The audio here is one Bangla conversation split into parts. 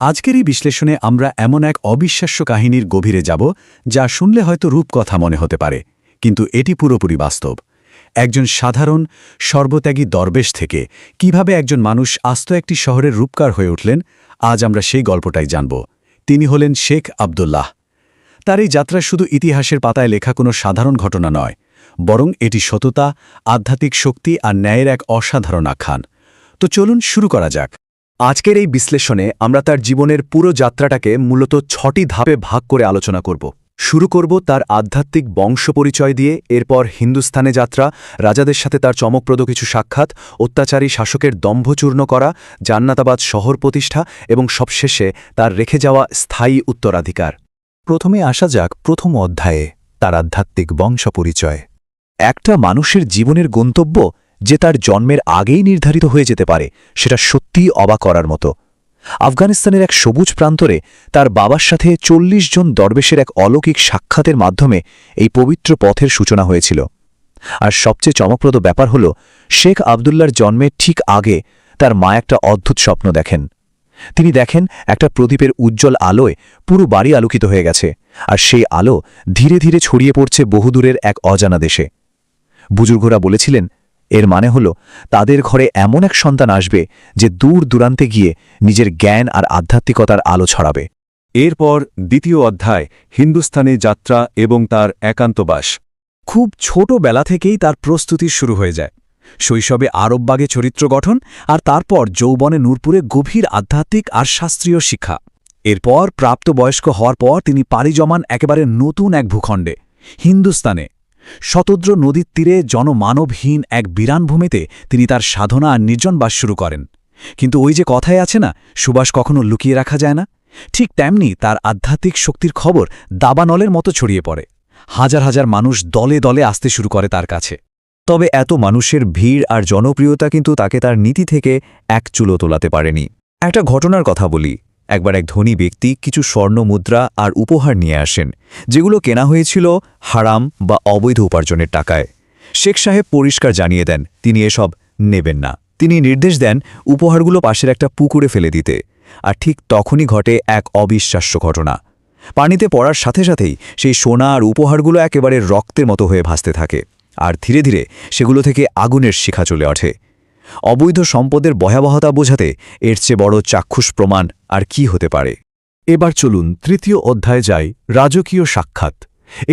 আজকের এই বিশ্লেষণে আমরা এমন এক অবিশ্বাস্য কাহিনীর গভীরে যাব যা শুনলে হয়তো রূপকথা মনে হতে পারে, কিন্তু এটি পুরোপুরি বাস্তব। একজন সাধারণ সর্বত্যাগী দরবেশ থেকে কিভাবে একজন মানুষ আস্ত একটি শহরের রূপকার হয়ে উঠলেন, আজ আমরা সেই গল্পটাই জানব। তিনি হলেন শেখ আবদুল্লাহ। তার এই যাত্রা শুধু ইতিহাসের পাতায় লেখা কোনো সাধারণ ঘটনা নয়, বরং এটি সততা, আধ্যাত্মিক শক্তি আর ন্যায়ের এক অসাধারণ আখ্যান। তো চলুন শুরু করা যাক। আজকের এই বিশ্লেষণে আমরা তার জীবনের পুরো যাত্রাটাকে মূলত 6টি ধাপে ভাগ করে আলোচনা করব। শুরু করব তার আধ্যাত্মিক বংশ পরিচয় দিয়ে, এরপর হিন্দুস্তানে যাত্রা, রাজাদের সাথে তার চমকপ্রদ কিছু সাক্ষাৎ, অত্যাচারী শাসকের দম্ভচূর্ণ করা, জান্নাতাবাদ শহর প্রতিষ্ঠা এবং সবশেষে তার রেখে যাওয়া স্থায়ী উত্তরাধিকার। প্রথমে আসা যাক প্রথম অধ্যায়ে, তার আধ্যাত্মিক বংশ পরিচয়। একটা মানুষের জীবনের গন্তব্য যে তার জন্মের আগেই নির্ধারিত হয়ে যেতে পারে, সেটা সত্যিই অবাক করার মতো। আফগানিস্তানের এক সবুজ প্রান্তরে তার বাবার সাথে 40 জন দরবেশের এক অলৌকিক সাক্ষাতের মাধ্যমে এই পবিত্র পথের সূচনা হয়েছিল। আর সবচেয়ে চমকপ্রদ ব্যাপার হল, শেখ আবদুল্লার জন্মের ঠিক আগে তার মা একটা অদ্ভুত স্বপ্ন দেখেন। তিনি দেখেন একটা প্রদীপের উজ্জ্বল আলোয় পুরো বাড়ি আলোকিত হয়ে গেছে, আর সেই আলো ধীরে ধীরে ছড়িয়ে পড়ছে বহুদূরের এক অজানা দেশে। বুজুর্গরা বলেছিলেন, এর মানে হল তাদের ঘরে এমন এক সন্তান আসবে যে দূর দূরান্তে গিয়ে নিজের জ্ঞান আর আধ্যাত্মিকতার আলো ছড়াবে। এরপর দ্বিতীয় অধ্যায়, হিন্দুস্তানে যাত্রা এবং তার একান্তবাস। খুব ছোটবেলা থেকেই তার প্রস্তুতি শুরু হয়ে যায়। শৈশবে আরববাগে চরিত্র গঠন, আর তারপর যৌবনে নূরপুরে গভীর আধ্যাত্মিক আর শাস্ত্রীয় শিক্ষা। এরপর প্রাপ্তবয়স্ক হওয়ার পর তিনি পাড়ি জমান একেবারে নতুন এক ভূখণ্ডে, হিন্দুস্তানে। শতদ্র নদীর তীরে জনমানবহীন এক বিরান ভূমিতে তিনি তার সাধনা আর নির্জন বাস শুরু করেন। কিন্তু ওই যে কথায় আছে না, সুবাস কখনো লুকিয়ে রাখা যায় না, ঠিক তেমনি তার আধ্যাত্মিক শক্তির খবর দাবানলের মতো ছড়িয়ে পড়ে। হাজার হাজার মানুষ দলে দলে আসতে শুরু করে তার কাছে। তবে এত মানুষের ভিড় আর জনপ্রিয়তা কিন্তু তাকে তার নীতি থেকে এক চুলো তোলাতে পারেনি। একটা ঘটনার কথা বলি। একবার এক ধনী ব্যক্তি কিছু স্বর্ণ মুদ্রা আর উপহার নিয়ে আসেন, যেগুলো কেনা হয়েছিল হারাম বা অবৈধ উপার্জনের টাকায়। শেখ সাহেব পরিষ্কার জানিয়ে দেন তিনি এসব নেবেন না। তিনি নির্দেশ দেন উপহারগুলো পাশের একটা পুকুরে ফেলে দিতে। আর ঠিক তখনই ঘটে এক অবিশ্বাস্য ঘটনা। পানিতে পড়ার সাথে সাথেই সেই সোনা আর উপহারগুলো একেবারে রক্তের মতো হয়ে ভাসতে থাকে, আর ধীরে ধীরে সেগুলো থেকে আগুনের শিখা চলে ওঠে। অবৈধ সম্পদের ভয়াবহতা বোঝাতে এর চেয়ে বড় চাক্ষুষ প্রমাণ আর কি হতে পারে। এবার চলুন তৃতীয় অধ্যায়ে যাই, রাজকীয় সাক্ষাৎ।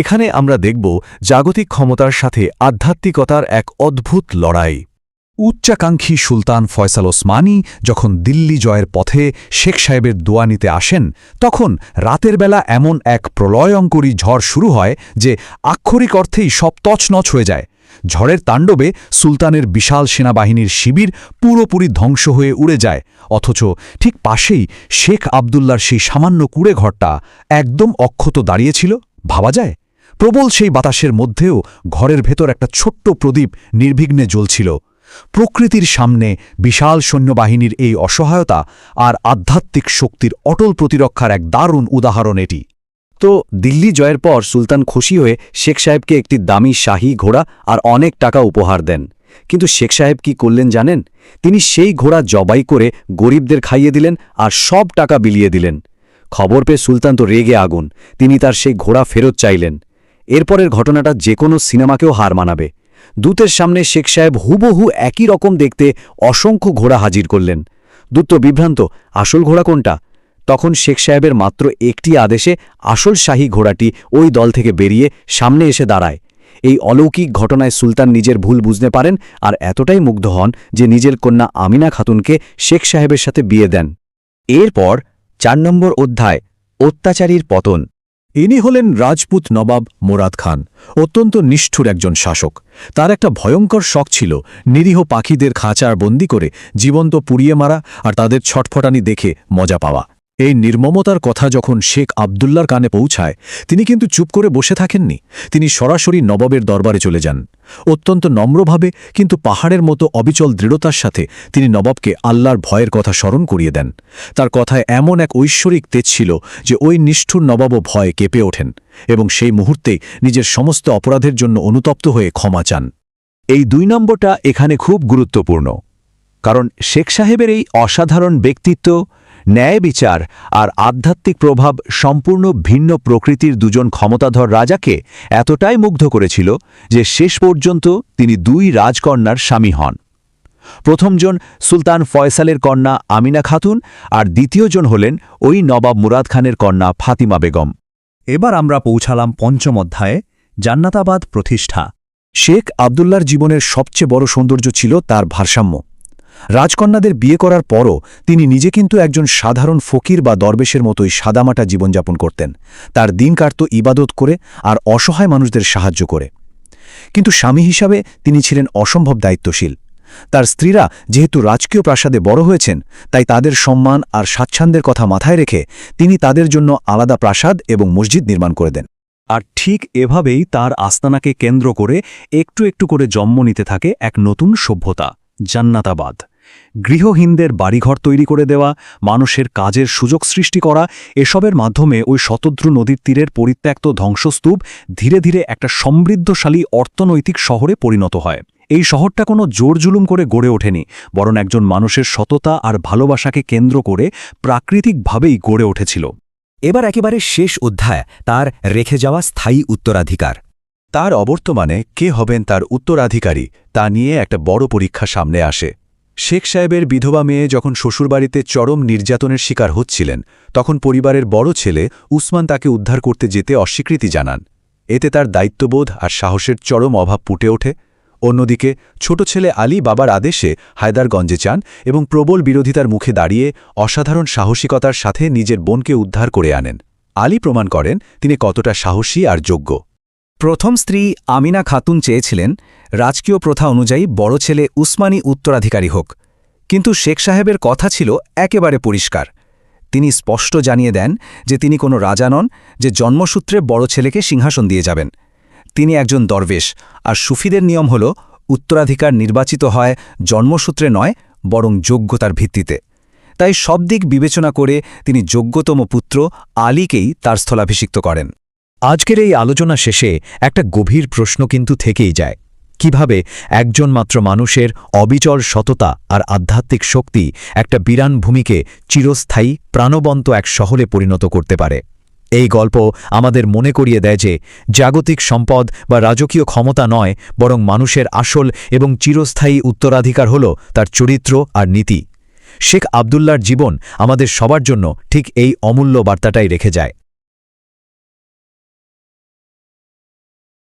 এখানে আমরা দেখব জাগতিক ক্ষমতার সাথে আধ্যাত্মিকতার এক অদ্ভুত লড়াই। উচ্চাকাঙ্ক্ষী সুলতান ফয়সাল ওসমানী যখন দিল্লি জয়ের পথে শেখ সাহেবের দোয়া নিতে আসেন, তখন রাতের বেলা এমন এক প্রলয়ঙ্করী ঝড় শুরু হয় যে আক্ষরিক অর্থেই সব তছনছ হয়ে যায়। ঝড়ের তাণ্ডবে সুলতানের বিশাল সেনাবাহিনীর শিবির পুরোপুরি ধ্বংস হয়ে উড়ে যায়, অথচ ঠিক পাশেই শেখ আবদুল্লার সেই সামান্য কুঁড়ে ঘরটা একদম অক্ষত দাঁড়িয়েছিল। ভাবা যায়, প্রবল সেই বাতাসের মধ্যেও ঘরের ভেতর একটা ছোট্ট প্রদীপ নির্বিঘ্নে জ্বলছিল। প্রকৃতির সামনে বিশাল সৈন্যবাহিনীর এই অসহায়তা আর আধ্যাত্মিক শক্তির অটল প্রতিরক্ষার এক দারুণ উদাহরণ এটি। তো দিল্লি জয়ের পর সুলতান খুশি হয়ে শেখ সাহেবকে একটি দামি শাহী ঘোড়া আর অনেক টাকা উপহার দেন। কিন্তু শেখ সাহেব কি করলেন জানেন? তিনি সেই ঘোড়া জবাই করে গরিবদের খাইয়ে দিলেন আর সব টাকা বিলিয়ে দিলেন। খবর পেয়ে সুলতান তো রেগে আগুন। তিনি তার সেই ঘোড়া ফেরত চাইলেন। এরপরের ঘটনাটা যে কোনো সিনেমাকেও হার মানাবে। দূতের সামনে শেখ সাহেব হুবহু একই রকম দেখতে অসংখ্য ঘোড়া হাজির করলেন। দূত তো বিভ্রান্ত, আসল ঘোড়া কোনটা? তখন শেখ সাহেবের মাত্র একটি আদেশে আসল শাহী ঘোড়াটি ওই দল থেকে বেরিয়ে সামনে এসে দাঁড়ায়। এই অলৌকিক ঘটনায় সুলতান নিজের ভুল বুঝতে পারেন আর এতটাই মুগ্ধ হন যে নিজের কন্যা আমিনা খাতুনকে শেখ সাহেবের সাথে বিয়ে দেন। এরপর 4 নম্বর অধ্যায়, অত্যাচারীর পতন। ইনি হলেন রাজপুত নবাব মুরাদ খান, অত্যন্ত নিষ্ঠুর একজন শাসক। তার একটা ভয়ঙ্কর শখ ছিল নিরীহ পাখিদের খাঁচার বন্দি করে জীবন্ত পুড়িয়ে মারা আর তাদের ছটফটানি দেখে মজা পাওয়া। এই নির্মমতার কথা যখন শেখ আবদুল্লার কানে পৌঁছায়, তিনি কিন্তু চুপ করে বসে থাকেননি। তিনি সরাসরি নবাবের দরবারে চলে যান। অত্যন্ত নম্রভাবে কিন্তু পাহাড়ের মতো অবিচল দৃঢ়তার সাথে তিনি নবাবকে আল্লাহর ভয়ের কথা স্মরণ করিয়ে দেন। তার কথায় এমন এক ঐশ্বরিক তেজ ছিল যে ওই নিষ্ঠুর নবাবও ভয়ে কেঁপে ওঠেন এবং সেই মুহূর্তেই নিজের সমস্ত অপরাধের জন্য অনুতপ্ত হয়ে ক্ষমা চান। এই 2 নম্বরটা এখানে খুব গুরুত্বপূর্ণ, কারণ শেখ সাহেবের এই অসাধারণ ব্যক্তিত্ব ন্যায় বিচার আর আধ্যাত্মিক প্রভাব সম্পূর্ণ ভিন্ন প্রকৃতির দুজন ক্ষমতাধর রাজাকে এতটাই মুগ্ধ করেছিল যে শেষ পর্যন্ত তিনি দুই রাজকন্যার স্বামী হন। প্রথমজন সুলতান ফয়সালের কন্যা আমিনা খাতুন আর দ্বিতীয়জন হলেন ওই নবাব মুরাদ খানের কন্যা ফাতিমা বেগম। এবার আমরা পৌঁছালাম পঞ্চম অধ্যায়ে, জান্নাতাবাদ প্রতিষ্ঠা। শেখ আবদুল্লার জীবনের সবচেয়ে বড় সৌন্দর্য ছিল তার ভারসাম্য। রাজকন্যাদের বিয়ে করার পরও তিনি নিজে কিন্তু একজন সাধারণ ফকির বা দরবেশের মতোই সাদামাটা জীবনযাপন করতেন। তার দিন কাটত ইবাদত করে আর অসহায় মানুষদের সাহায্য করে। কিন্তু স্বামী হিসাবে তিনি ছিলেন অসম্ভব দায়িত্বশীল। তার স্ত্রীরা যেহেতু রাজকীয় প্রাসাদে বড় হয়েছেন, তাই তাদের সম্মান আর স্বাচ্ছন্দ্যের কথা মাথায় রেখে তিনি তাদের জন্য আলাদা প্রাসাদ এবং মসজিদ নির্মাণ করে দেন। আর ঠিক এভাবেই তার আস্তানাকে কেন্দ্র করে একটু একটু করে জন্ম নিতে থাকে এক নতুন সভ্যতা, জান্নাতাবাদ। গৃহহীনদের বাড়িঘর তৈরি করে দেওয়া, মানুষের কাজের সুযোগ সৃষ্টি করা, এসবের মাধ্যমে ওই শতদ্রু নদীর তীরের পরিত্যক্ত ধ্বংসস্তূপ ধীরে ধীরে একটা সমৃদ্ধশালী অর্থনৈতিক শহরে পরিণত হয়। এই শহরটা কোনো জোর জুলুম করে গড়ে ওঠেনি, বরং একজন মানুষের সততা আর ভালোবাসাকে কেন্দ্র করে প্রাকৃতিকভাবেই গড়ে উঠেছিল। এবার একেবারে শেষ অধ্যায়, তার রেখে যাওয়া স্থায়ী উত্তরাধিকার। তার অবর্তমানে কে হবেন তার উত্তরাধিকারী তা নিয়ে একটা বড় পরীক্ষা সামনে আসে। শেখ সাহেবের বিধবা মেয়ে যখন শ্বশুরবাড়িতে চরম নির্যাতনের শিকার হচ্ছিলেন, তখন পরিবারের বড় ছেলে উসমান তাকে উদ্ধার করতে যেতে অস্বীকৃতি জানান। এতে তার দায়িত্ববোধ আর সাহসের চরম অভাব ফুটে ওঠে। অন্যদিকে ছোট ছেলে আলী বাবার আদেশে হায়দারগঞ্জে যান এবং প্রবল বিরোধিতার মুখে দাঁড়িয়ে অসাধারণ সাহসিকতার সাথে নিজের বোনকে উদ্ধার করে আনেন। আলী প্রমাণ করেন তিনি কতটা সাহসী আর যোগ্য। প্রথম স্ত্রী আমিনা খাতুন চেয়েছিলেন রাজকীয় প্রথা অনুযায়ী বড় ছেলে উসমানী উত্তরাধিকারী হোক, কিন্তু শেখ সাহেবের কথা ছিল একেবারে পরিষ্কার। তিনি স্পষ্ট জানিয়ে দেন যে তিনি কোনো রাজা নন যে জন্মসূত্রে বড় ছেলেকে সিংহাসন দিয়ে যাবেন। তিনি একজন দরবেশ, আর সুফিদের নিয়ম হল উত্তরাধিকার নির্বাচিত হয় জন্মসূত্রে নয়, বরং যোগ্যতার ভিত্তিতে। তাই সব দিক বিবেচনা করে তিনি যোগ্যতম পুত্র আলীকেই তার স্থলাভিষিক্ত করেন। আজকের এই আলোচনা শেষে একটা গভীর প্রশ্ন কিন্তু থেকেই যায়, কিভাবে একজন মাত্র মানুষের অবিচল সততা আর আধ্যাত্মিক শক্তি একটা বিরান ভূমিকে চিরস্থায়ী প্রাণবন্ত এক শহরে পরিণত করতে পারে। এই গল্প আমাদের মনে করিয়ে দেয় যে জাগতিক সম্পদ বা রাজকীয় ক্ষমতা নয়, বরং মানুষের আসল এবং চিরস্থায়ী উত্তরাধিকার হল তার চরিত্র আর নীতি। শেখ আবদুল্লার জীবন আমাদের সবার জন্য ঠিক এই অমূল্য বার্তাটাই রেখে যায়।